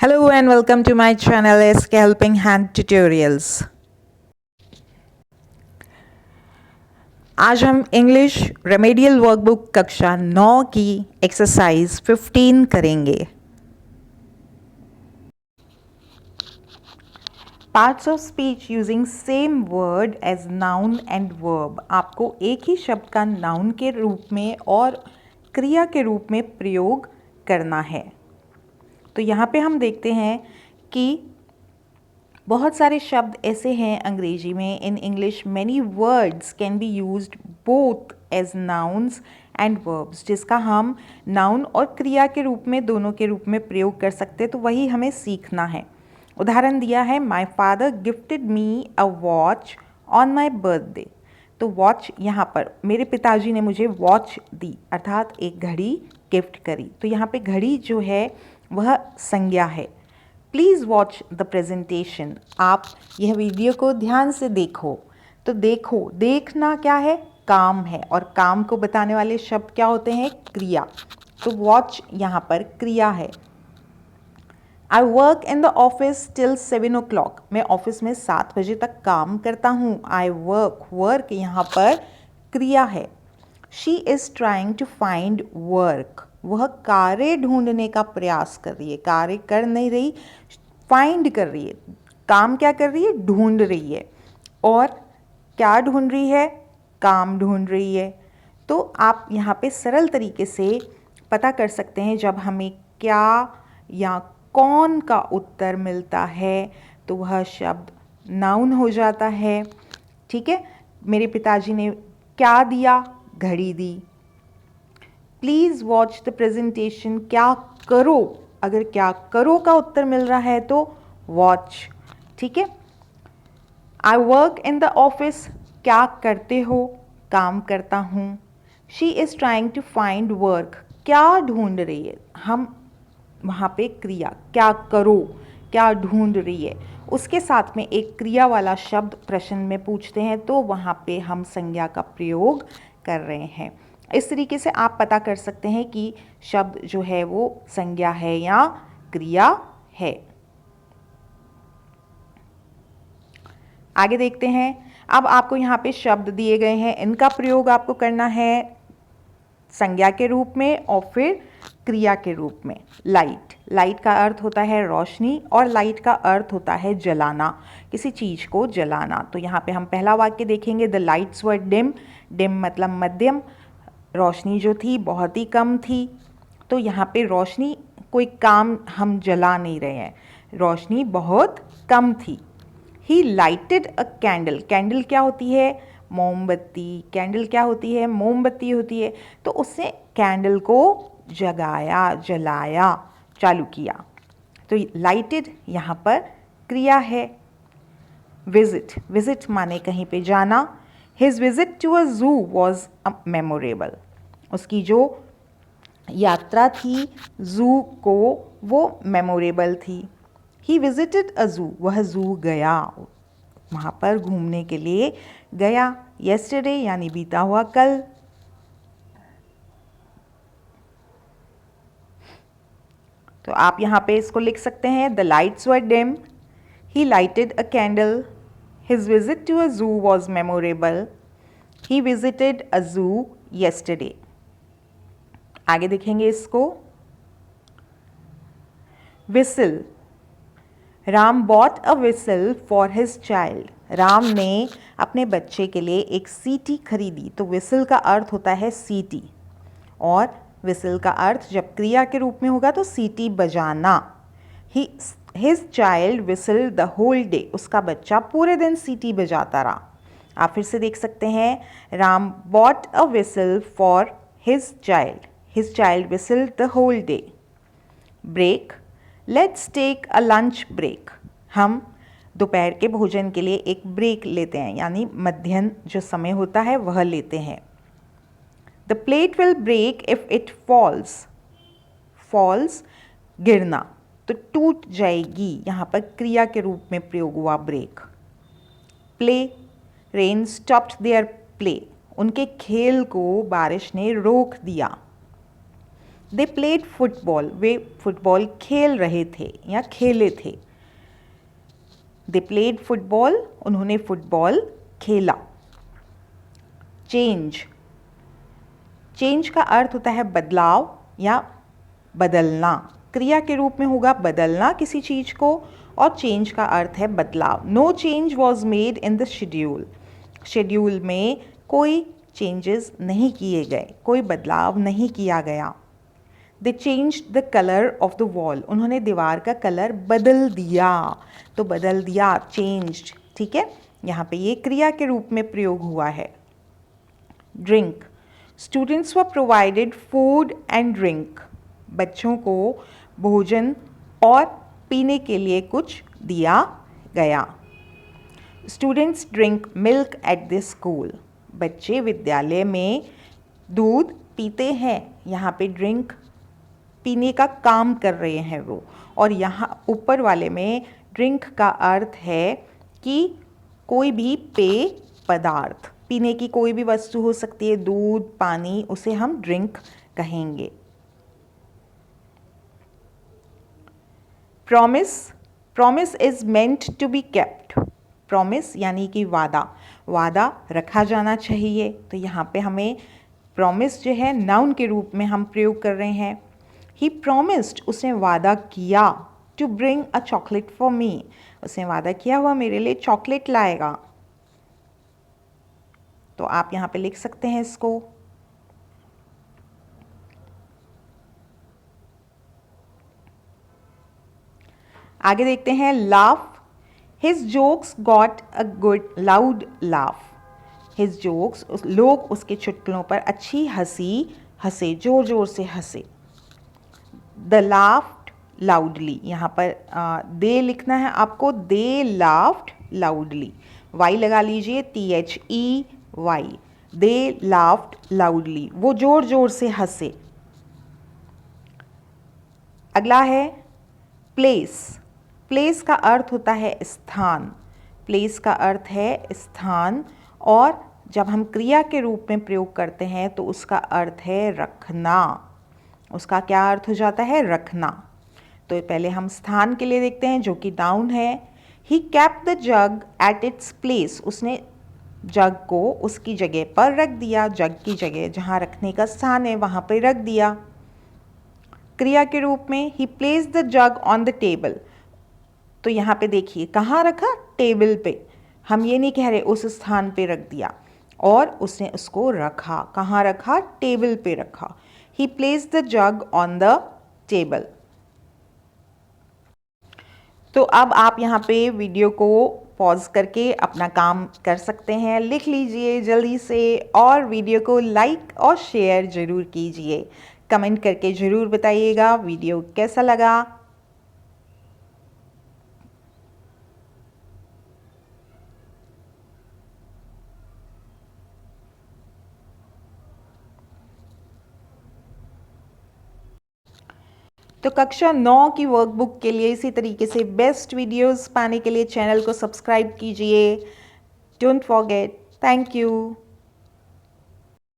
Hello and welcome to my channel SK Helping Hand Tutorials। आज हम English remedial workbook कक्षा 9 की exercise 15 करेंगे। Parts of speech using same word as noun and verb. आपको एक ही शब्द का नाउन के रूप में और क्रिया के रूप में प्रयोग करना है। तो यहाँ पे हम देखते हैं कि बहुत सारे शब्द ऐसे हैं अंग्रेजी में। In English many words can be used both as nouns and verbs, जिसका हम नाउन और क्रिया के रूप में दोनों के रूप में प्रयोग कर सकते हैं। तो वही हमें सीखना है। उदाहरण दिया है, my father gifted me a watch on my birthday. तो वॉच यहाँ पर मेरे पिताजी ने मुझे वॉच दी, अर्थात एक घड़ी गिफ्ट करी। तो यहाँ पे घड़ी जो है वह संज्ञा है। Please watch the presentation. आप यह वीडियो को ध्यान से देखो। तो देखो, देखना क्या है? काम है, और काम को बताने वाले शब्द क्या होते हैं? क्रिया। तो वॉच यहाँ पर क्रिया है। I work in the office till 7 o'clock। मैं ऑफिस में 7 बजे तक काम करता हूँ। आई वर्क, वर्क यहाँ पर क्रिया है। She is trying to find work. वह कार्य ढूंढने का प्रयास कर रही है। कार्य कर नहीं रही, फाइंड कर रही है। काम क्या कर रही है? ढूंढ रही है। और क्या ढूंढ रही है? काम ढूंढ रही है। तो आप यहाँ पे सरल तरीके से पता कर सकते हैं, जब हमें क्या या कौन का उत्तर मिलता है तो वह शब्द नाउन हो जाता है। ठीक है, मेरे पिताजी ने क्या दिया? घड़ी दी। प्लीज़ वॉच द प्रेजेंटेशन, क्या करो। अगर क्या करो का उत्तर मिल रहा है तो वॉच। ठीक है। I work in the office, क्या करते हो? काम करता हूँ। She is trying to find work, क्या ढूंढ रही है? हम वहाँ पे क्रिया, क्या करो, क्या ढूंढ रही है, उसके साथ में एक क्रिया वाला शब्द प्रश्न में पूछते हैं, तो वहाँ पे हम संज्ञा का प्रयोग कर रहे हैं। इस तरीके से आप पता कर सकते हैं कि शब्द जो है वो संज्ञा है या क्रिया है। आगे देखते हैं। अब आपको यहाँ पे शब्द दिए गए हैं, इनका प्रयोग आपको करना है संज्ञा के रूप में और फिर क्रिया के रूप में। लाइट, लाइट का अर्थ होता है रोशनी, और लाइट का अर्थ होता है जलाना, किसी चीज़ को जलाना। तो यहाँ पे हम पहला वाक्य देखेंगे, the lights were dim. Dim मतलब मध्यम, रोशनी जो थी बहुत ही कम थी। तो यहाँ पे रोशनी, कोई काम हम जला नहीं रहे हैं, रोशनी बहुत कम थी। ही लाइटेड अ कैंडल। कैंडल क्या होती है? मोमबत्ती। कैंडल क्या होती है? मोमबत्ती होती है। तो उससे कैंडल को जगाया, जलाया, चालू किया। तो लाइटेड यहाँ पर क्रिया है। विजिट, विजिट माने कहीं पे जाना। His visit to a zoo was memorable. उसकी जो यात्रा थी जू को, वो मेमोरेबल थी। ही विजिटेड अ जू, वह जू गया, वहाँ पर घूमने के लिए गया। येस्टरडे यानी बीता हुआ कल। तो आप यहाँ पे इसको लिख सकते हैं, the lights were dim, he lighted a candle, his visit to a zoo was memorable, he visited a zoo yesterday. आगे देखेंगे इसको। Whistle, Ram bought a whistle for his child. Ram ने अपने बच्चे के लिए एक सीटी खरीदी। तो विसल का अर्थ होता है सीटी, और विसल का अर्थ जब क्रिया के रूप में होगा तो सीटी बजाना। His child whistle the whole day. उसका बच्चा पूरे दिन सीटी बजाता रहा। आप फिर से देख सकते हैं, Ram bought a whistle for his child whistle the whole day. Break, let's take a lunch break. हम दोपहर के भोजन के लिए एक ब्रेक लेते हैं, यानी मध्याह्न जो समय होता है वह लेते हैं। The plate will break if it falls. Falls गिरना, तो टूट जाएगी, यहाँ पर क्रिया के रूप में प्रयोग हुआ break. Play, rain stopped their play. उनके खेल को बारिश ने रोक दिया। दे प्लेड फुटबॉल, वे फुटबॉल खेल रहे थे या खेले थे। दे प्लेड फुटबॉल, उन्होंने फुटबॉल खेला। चेंज, चेंज का अर्थ होता है बदलाव या बदलना। क्रिया के रूप में होगा बदलना किसी चीज़ को, और चेंज का अर्थ है बदलाव। No change was made in the schedule, schedule में कोई चेंजेस नहीं किए गए, कोई बदलाव नहीं किया गया। दे change the colour of the wall, उन्होंने दीवार का कलर बदल दिया। तो बदल दिया, चेंज्ड, ठीक है। यहाँ पे ये क्रिया के रूप में प्रयोग हुआ है। Drink, students were provided food and drink, बच्चों को भोजन और पीने के लिए कुछ दिया गया। Students drink milk at the school, बच्चे विद्यालय में दूध पीते हैं। यहाँ पे ड्रिंक पीने का काम कर रहे हैं वो, और यहाँ ऊपर वाले में ड्रिंक का अर्थ है कि कोई भी पेय पदार्थ, पीने की कोई भी वस्तु हो सकती है, दूध, पानी, उसे हम ड्रिंक कहेंगे। Promise, promise is meant to be kept, promise यानी कि वादा, वादा रखा जाना चाहिए। तो यहाँ पे हमें प्रॉमिस जो है नाउन के रूप में हम प्रयोग कर रहे हैं। ही प्रॉमिस्ड, उसने वादा किया, to bring a chocolate for me, उसने वादा किया हुआ मेरे लिए चॉकलेट लाएगा। तो आप यहाँ पे लिख सकते हैं इसको। आगे देखते हैं laugh, his jokes got a good loud laugh, his jokes, लोग उसके चुटकुलों पर अच्छी हंसी हंसे, जोर जोर से हंसे। द लाफ्ड लाउडली, यहाँ पर दे लिखना है आपको, दे लाफ्ड लाउडली, वाई लगा लीजिए, THEY, दे लाफ्ड लाउडली, वो जोर जोर से हंसे। अगला है प्लेस, प्लेस का अर्थ होता है स्थान, प्लेस का अर्थ है स्थान, और जब हम क्रिया के रूप में प्रयोग करते हैं तो उसका अर्थ है रखना। उसका क्या अर्थ हो जाता है? रखना। तो पहले हम स्थान के लिए देखते हैं जो कि नाउन है। He kept the jug at its place, उसने जग को उसकी जगह पर रख दिया, जग की जगह जहाँ रखने का स्थान है वहाँ पर रख दिया। क्रिया के रूप में he place the jug on the table, तो यहाँ पे देखिए कहाँ रखा? टेबल पे। हम ये नहीं कह रहे उस स्थान पे रख दिया, और उसने उसको रखा, कहाँ रखा? टेबल पे रखा। He place the jug on the table. तो अब आप यहाँ पे वीडियो को पॉज करके अपना काम कर सकते हैं, लिख लीजिए जल्दी से, और वीडियो को लाइक और शेयर ज़रूर कीजिए। कमेंट करके ज़रूर बताइएगा वीडियो कैसा लगा। तो कक्षा 9 की वर्कबुक के लिए इसी तरीके से बेस्ट वीडियोस पाने के लिए चैनल को सब्सक्राइब कीजिए। Don't forget. Thank you.